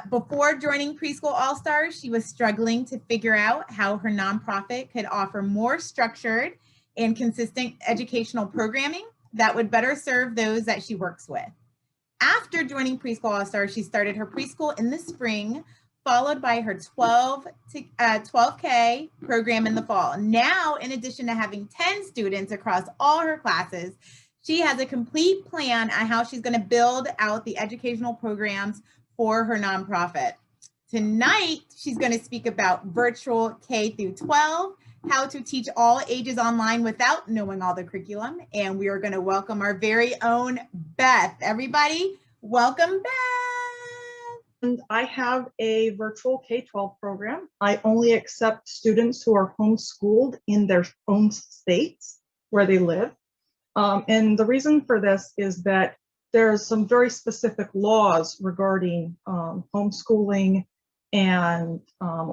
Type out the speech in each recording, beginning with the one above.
Before joining Preschool All-Stars, she was struggling to figure out how her nonprofit could offer more structured and consistent educational programming that would better serve those that she works with. After joining Preschool All-Stars, she started her preschool in the spring, followed by her 12K program in the fall. Now, in addition to having 10 students across all her classes, she has a complete plan on how she's going to build out the educational programs for her nonprofit. Tonight, she's going to speak about virtual K through 12, how to teach all ages online without knowing all the curriculum. And we are going to welcome our very own Beth. Everybody, welcome Beth. And I have a virtual K-12 program. I only accept students who are homeschooled in their own states where they live. And the reason for this is that there's some very specific laws regarding homeschooling and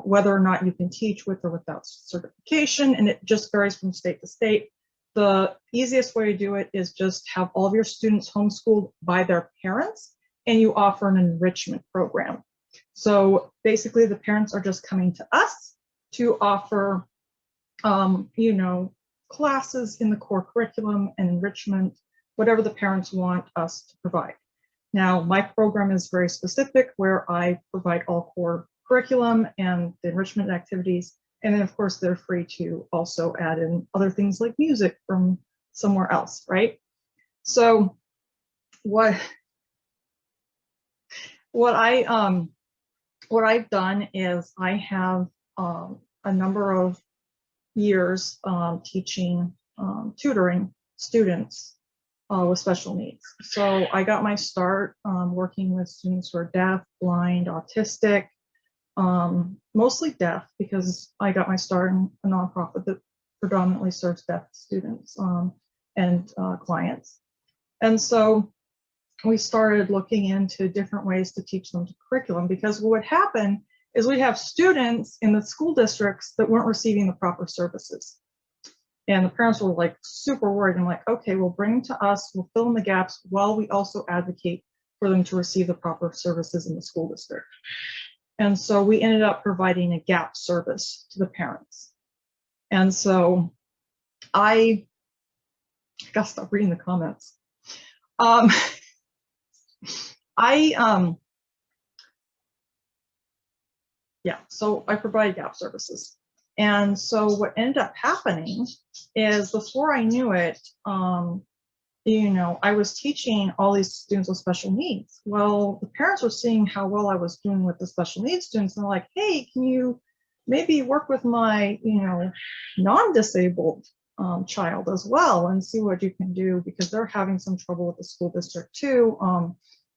whether or not you can teach with or without certification, and it just varies from state to state. The easiest way to do it is just have all of your students homeschooled by their parents, and you offer an enrichment program. So basically the parents are just coming to us to offer, classes in the core curriculum and enrichment, whatever the parents want us to provide. Now, my program is very specific where I provide all core curriculum and the enrichment activities. And then of course, they're free to also add in other things like music from somewhere else, right? So what I've done is I have a number of years teaching, tutoring students with special needs. So I got my start working with students who are deaf, blind, autistic, mostly deaf, because I got my start in a nonprofit that predominantly serves deaf students and clients. And so we started looking into different ways to teach them the curriculum, because what would happen is we'd have students in the school districts that weren't receiving the proper services. And the parents were like super worried. I'm like, okay, we'll bring them to us, we'll fill in the gaps while we also advocate for them to receive the proper services in the school district. And so we ended up providing a gap service to the parents. And so I gotta stop reading the comments. So I provide gap services. And so what ended up happening is before I knew it, I was teaching all these students with special needs. Well, the parents were seeing how well I was doing with the special needs students, and they're like, hey, can you maybe work with my, non-disabled child as well and see what you can do, because they're having some trouble with the school district too.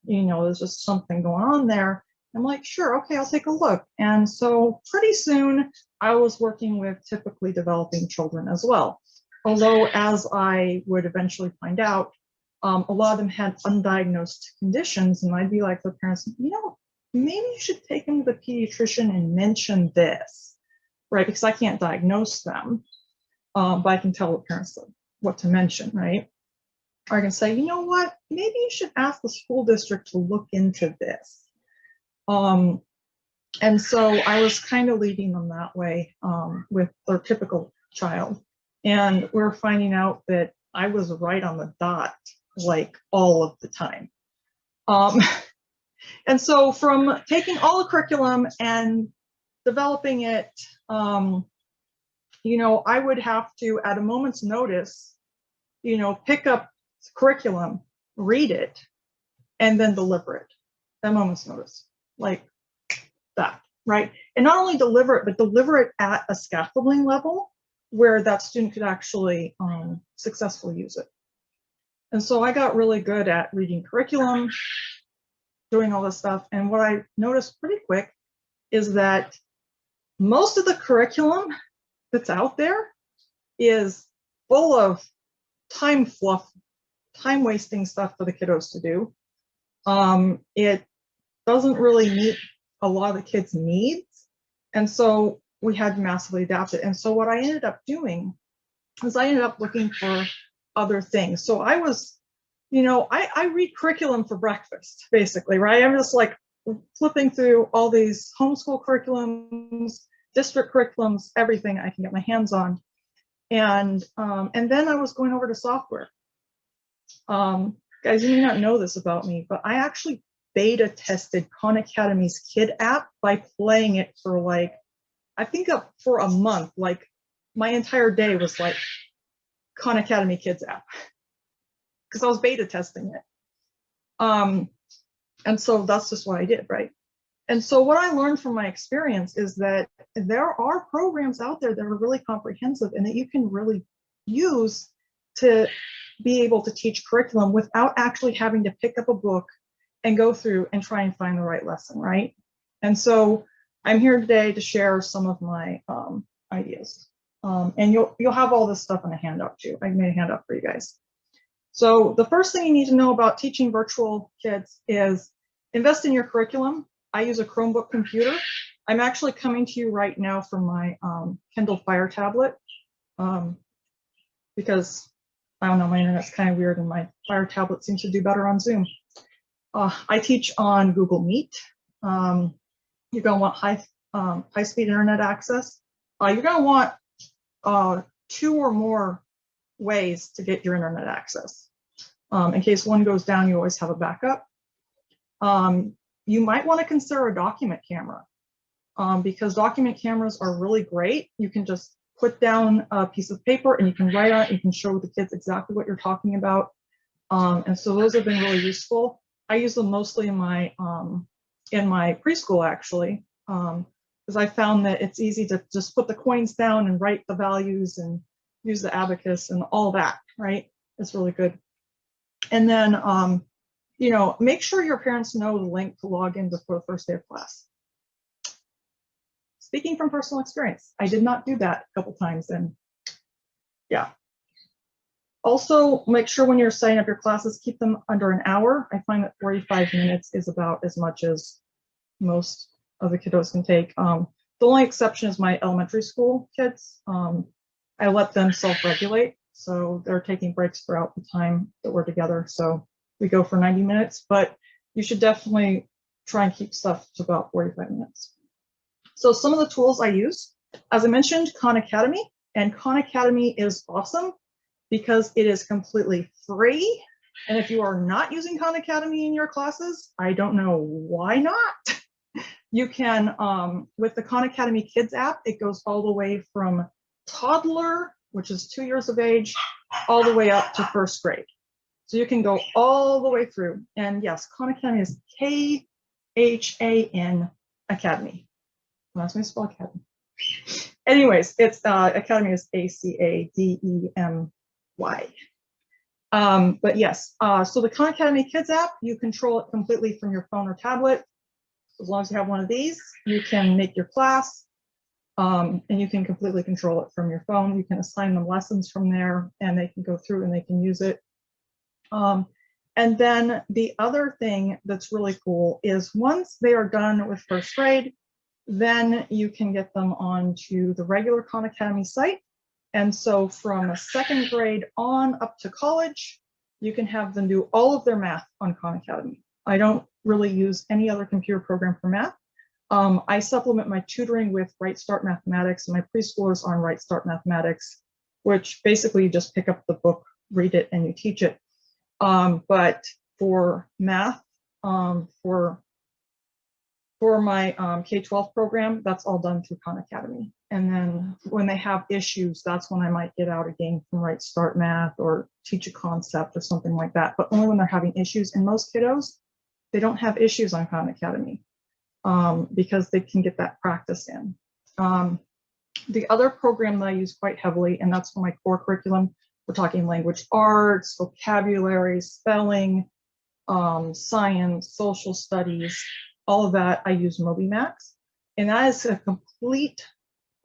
There's just something going on there. I'm like, sure, okay, I'll take a look. And so pretty soon I was working with typically developing children as well. Although, as I would eventually find out, a lot of them had undiagnosed conditions, and I'd be like to the parents, maybe you should take them to the pediatrician and mention this, right? Because I can't diagnose them, but I can tell the parents what to mention, right? Or I can say, you know what, maybe you should ask the school district to look into this. And so I was kind of leading them that way with their typical child. And we're finding out that I was right on the dot, like all of the time. And so from taking all the curriculum and developing it, I would have to, at a moment's notice, pick up curriculum, read it, and then deliver it at a moment's notice, like that, right? And not only deliver it, but deliver it at a scaffolding level where that student could actually successfully use it. And so I got really good at reading curriculum, doing all this stuff. And what I noticed pretty quick is that most of the curriculum that's out there is full of time fluff, time wasting stuff for the kiddos to do. It doesn't really meet a lot of the kids' needs. And so we had to massively adapt it. And so what I ended up doing is I ended up looking for other things. So I was, I read curriculum for breakfast, basically, right? I'm just like flipping through all these homeschool curriculums, district curriculums, everything I can get my hands on. And then I was going over to software. Guys, you may not know this about me, but I actually beta tested Khan Academy's Kid app by playing it for like, I think for a month. Like my entire day was like Khan Academy Kids app because I was beta testing it. And so that's just what I did, right? And so what I learned from my experience is that there are programs out there that are really comprehensive and that you can really use to be able to teach curriculum without actually having to pick up a book and go through and try and find the right lesson, right? And so I'm here today to share some of my ideas. And you'll have all this stuff in a handout too. I made a handout for you guys. So the first thing you need to know about teaching virtual kids is invest in your curriculum. I use a Chromebook computer. I'm actually coming to you right now from my Kindle Fire tablet because I don't know, my internet's kind of weird and my Fire tablet seems to do better on Zoom. I teach on Google Meet. You're gonna want high-speed internet access. You're gonna want 2 or more ways to get your internet access. In case one goes down, you always have a backup. You might want to consider a document camera because document cameras are really great. You can just put down a piece of paper and you can write on it. You can show the kids exactly what you're talking about. And so those have been really useful. I use them mostly in my preschool actually, because I found that it's easy to just put the coins down and write the values and use the abacus and all that, right? It's really good. And then, you know, make sure your parents know the link to log in before the first day of class. Speaking from personal experience, I did not do that a couple times, and yeah. Also, make sure when you're setting up your classes, keep them under an hour. I find that 45 minutes is about as much as most of the kiddos can take. The only exception is my elementary school kids. I let them self-regulate, so they're taking breaks throughout the time that we're together. So we go for 90 minutes, but you should definitely try and keep stuff to about 45 minutes. So some of the tools I use, as I mentioned, Khan Academy, and Khan Academy is awesome because it is completely free. And if you are not using Khan Academy in your classes, I don't know why not. You can, with the Khan Academy Kids app, it goes all the way from toddler, which is 2 years of age, all the way up to first grade. So you can go all the way through. And yes, Khan Academy is K-H-A-N Academy. That's my spell Academy. Anyways, it's Academy is A-C-A-D-E-M-Y. But yes, so the Khan Academy Kids app, you control it completely from your phone or tablet. As long as you have one of these, you can make your class, and you can completely control it from your phone. You can assign them lessons from there, and they can go through and they can use it. And then the other thing that's really cool is once they are done with first grade, then you can get them onto the regular Khan Academy site. And so from a second grade on up to college, you can have them do all of their math on Khan Academy. I don't really use any other computer program for math. I supplement my tutoring with Right Start Mathematics, and my preschoolers on Right Start Mathematics, which basically you just pick up the book, read it, and you teach it. But for math, for my K-12 program, that's all done through Khan Academy. And then when they have issues, that's when I might get out a game from Right Start Math or teach a concept or something like that, but only when they're having issues. And most kiddos, they don't have issues on Khan Academy because they can get that practice in. The other program that I use quite heavily, and that's for my core curriculum, we're talking language arts, vocabulary, spelling, science, social studies, all of that, I use MobyMax. And that is a complete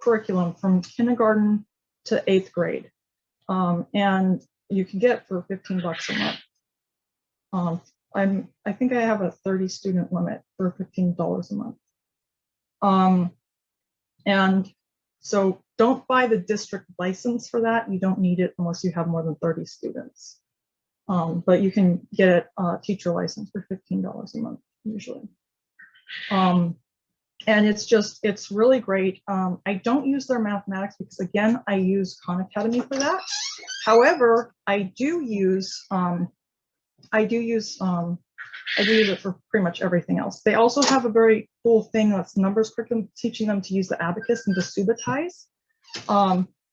curriculum from kindergarten to 8th grade. And you can get it for 15 bucks a month. I think I have a 30 student limit for $15 a month. And so don't buy the district license for that. You don't need it unless you have more than 30 students. But you can get a teacher license for $15 a month usually. And it's really great. I don't use their mathematics because, again, I use Khan Academy for that. However, I do use it for pretty much everything else. They also have a very cool thing that's numbers curriculum, teaching them to use the abacus and to subitize.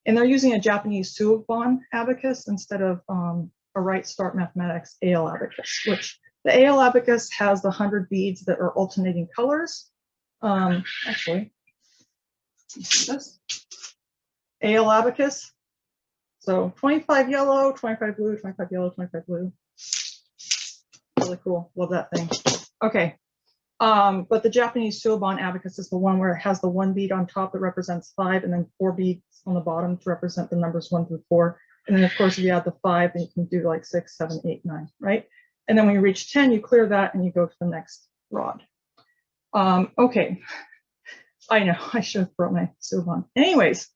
And they're using a Japanese Suiban abacus instead of a Right Start Mathematics AL abacus, which the AL abacus has the 100 beads that are alternating colors. Actually, you see this? AL abacus. So 25 yellow, 25 blue, 25 yellow, 25 blue. Really cool. Love that thing. Okay. But the Japanese Suiban abacus is the one where it has the 1 bead on top that represents 5, and then 4 beads on the bottom to represent the numbers 1 through 4. And then, of course, if you add the 5, then you can do like 6, 7, 8, 9, right? And then when you reach 10, you clear that and you go to the next rod. Okay. I know I should have brought my Suiban. Anyways,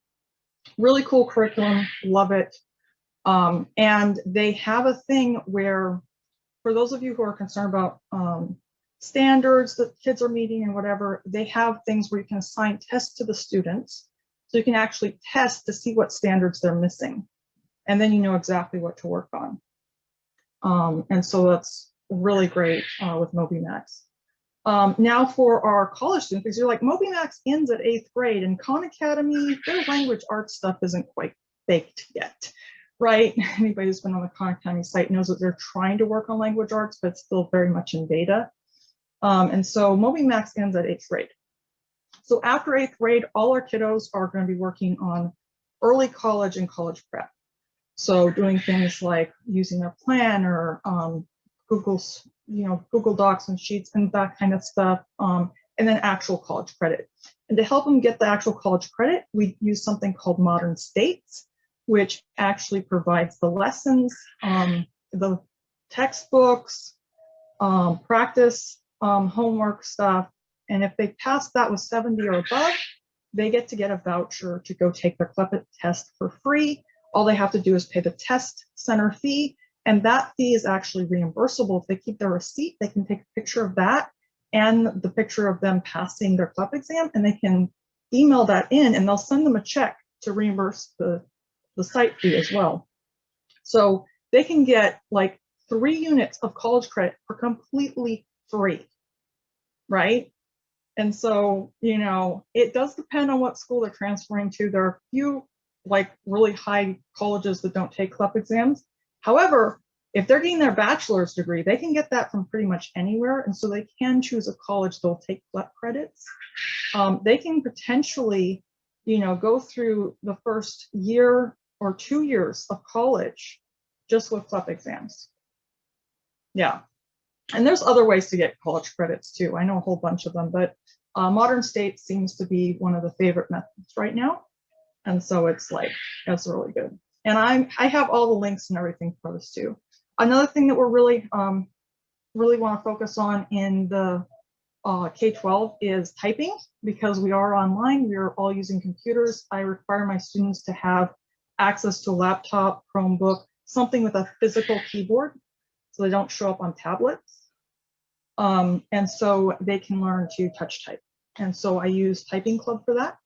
really cool curriculum. Love it. And they have a thing where, for those of you who are concerned about standards that kids are meeting and whatever, they have things where you can assign tests to the students. So you can actually test to see what standards they're missing. And then you know exactly what to work on. And so that's really great with MobyMax. Now for our college students, because you're like, MobyMax ends at 8th grade, and Khan Academy, their language arts stuff isn't quite baked yet, right? Anybody who's been on the Khan Academy site knows that they're trying to work on language arts, but it's still very much in beta. And so MobyMax ends at 8th grade. So after 8th grade, all our kiddos are going to be working on early college and college prep. So doing things like using their planner, Google's, Google Docs and Sheets and that kind of stuff, and then actual college credit. And to help them get the actual college credit, we use something called Modern States, which actually provides the lessons, the textbooks, practice, homework stuff. And if they pass that with 70 or above, they get to get a voucher to go take their CLEPIT test for free. All they have to do is pay the test center fee, and that fee is actually reimbursable. If they keep their receipt, they can take a picture of that and the picture of them passing their CLEP exam, and they can email that in, and they'll send them a check to reimburse the site fee as well. So they can get like 3 units of college credit for completely free, right? And so, it does depend on what school they're transferring to. There are a few like really high colleges that don't take CLEP exams. However, if they're getting their bachelor's degree, they can get that from pretty much anywhere. And so they can choose a college that'll take CLEP credits. They can potentially, go through the first year or 2 years of college just with CLEP exams. Yeah. And there's other ways to get college credits too. I know a whole bunch of them, but Modern States seems to be one of the favorite methods right now. And so it's really good. And I have all the links and everything for this too. Another thing that we're really want to focus on in the K-12 is typing, because we are online. We are all using computers. I require my students to have access to a laptop, Chromebook, something with a physical keyboard, so they don't show up on tablets. And so they can learn to touch type. And so I use Typing Club for that.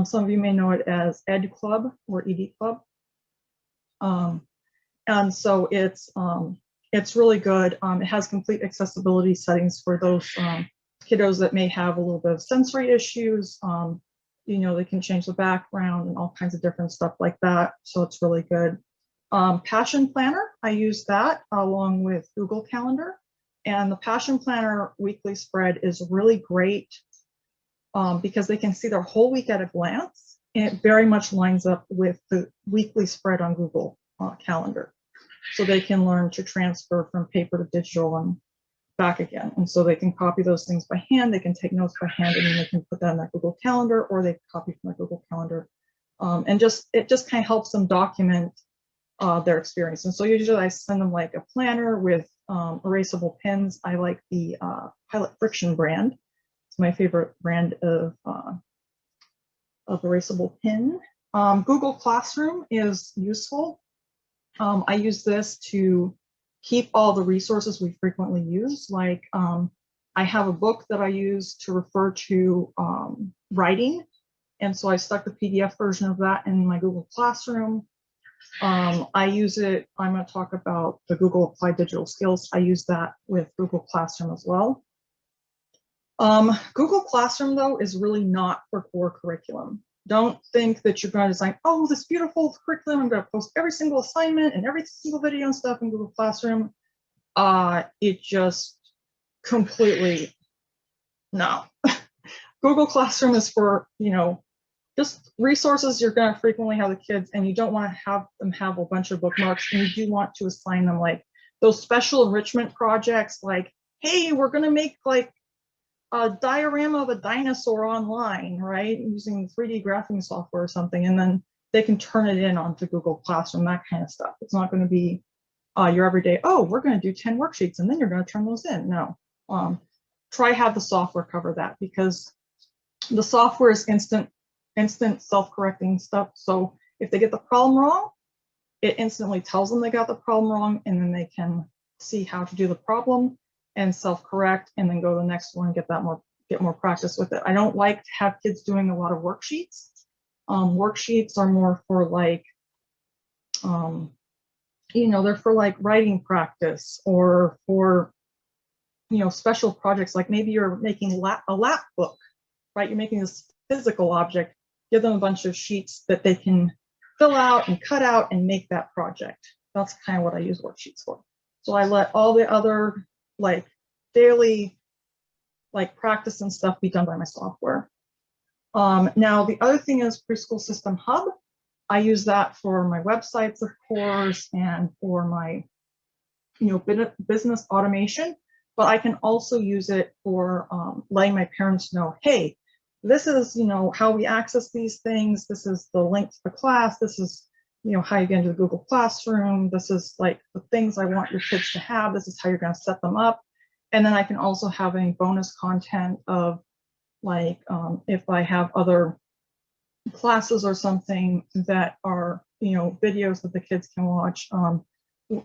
Some of you may know it as Ed Club or ED Club. And so it's really good. It has complete accessibility settings for those kiddos that may have a little bit of sensory issues. They can change the background and all kinds of different stuff like that. So it's really good. Passion Planner, I use that along with Google Calendar. And the Passion Planner weekly spread is really great because they can see their whole week at a glance. And it very much lines up with the weekly spread on Google Calendar. So they can learn to transfer from paper to digital and back again. And so they can copy those things by hand, they can take notes by hand, and then they can put that in that Google Calendar, or they copy from the Google Calendar. And it just kind of helps them document their experience. And so usually I send them like a planner with erasable pens. I like the Pilot Friction brand. It's my favorite brand of erasable pen. Google Classroom is useful. I use this to keep all the resources we frequently use. Like I I have a book that I use to refer to writing. And so I stuck the PDF version of that in my Google Classroom. I use it, I'm going to talk about the Google Applied Digital Skills. I use that with Google Classroom as well. Google Classroom, though, is really not for core curriculum. Don't think that you're going to design, oh, this beautiful curriculum, I'm going to post every single assignment and every single video and stuff in Google Classroom. It just completely, no. Google Classroom is for, just resources you're going to frequently have the kids, and you don't want to have them have a bunch of bookmarks, and you do want to assign them like those special enrichment projects, like, hey, we're going to make like a diorama of a dinosaur online, right, using 3D graphing software or something, and then they can turn it in onto Google Classroom, that kind of stuff. It's not going to be your everyday, oh, we're going to do 10 worksheets and then you're going to turn those in. No, try have the software cover that, because the software is instant self-correcting stuff. So if they get the problem wrong, it instantly tells them they got the problem wrong, and then they can see how to do the problem and self-correct, and then go to the next one and get more practice with it. I don't like to have kids doing a lot of worksheets. Worksheets are more for like, they're for like writing practice, or for, special projects, like maybe you're making a lap book, right? You're making this physical object. Give them a bunch of sheets that they can fill out and cut out and make that project. That's kind of what I use worksheets for. So I let all the other like daily like practice and stuff be done by my software. Now the other thing is Preschool System Hub. I use that for my websites, of course, and for my business automation, but I can also use it for letting my parents know, hey, this is, how we access these things. This is the link to the class. This is, how you get into the Google Classroom. This is like the things I want your kids to have. This is how you're going to set them up. And then I can also have any bonus content of like, if I have other classes or something that are, videos that the kids can watch.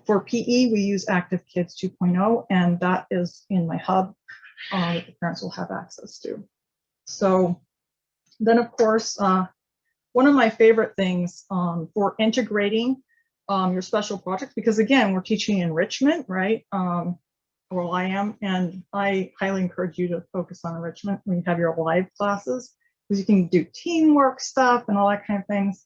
For PE, we use Active Kids 2.0, and that is in my hub that the parents will have access to. So then, of course, one of my favorite things for integrating your special projects, because again, we're teaching enrichment, right? Well, I am, and I highly encourage you to focus on enrichment when you have your live classes, because you can do teamwork stuff and all that kind of things.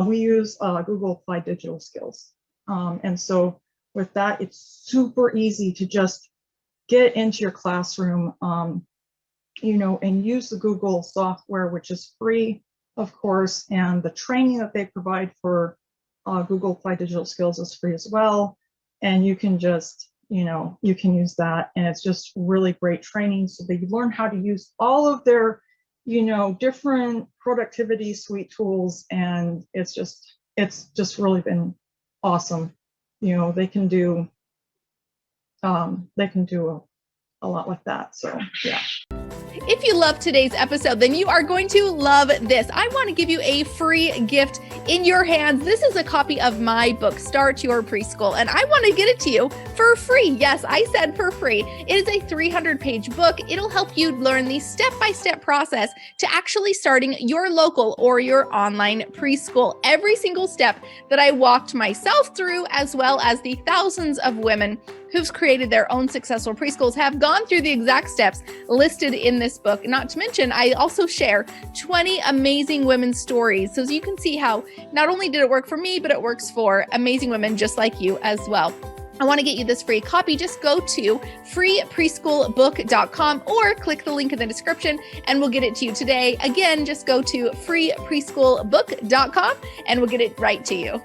We use Google Applied Digital Skills. And so with that, it's super easy to just get into your classroom, and use the Google software, which is free, of course, and the training that they provide for Google Applied Digital Skills is free as well. And you can just, you can use that, and it's just really great training so that you learn how to use all of their, different productivity suite tools, and it's just really been awesome. They can do a lot like that. So yeah. If you loved today's episode, then you are going to love this. I want to give you a free gift in your hands. This is a copy of my book, Start Your Preschool, and I want to get it to you for free. Yes, I said for free. It is a 300-page book. It'll help you learn the step-by-step process to actually starting your local or your online preschool. Every single step that I walked myself through, as well as the thousands of women who've created their own successful preschools, have gone through the exact steps listed in this book. Not to mention, I also share 20 amazing women's stories, so you can see how not only did it work for me, but it works for amazing women just like you as well. I want to get you this free copy. Just go to freepreschoolbook.com or click the link in the description and we'll get it to you today. Again, just go to freepreschoolbook.com and we'll get it right to you.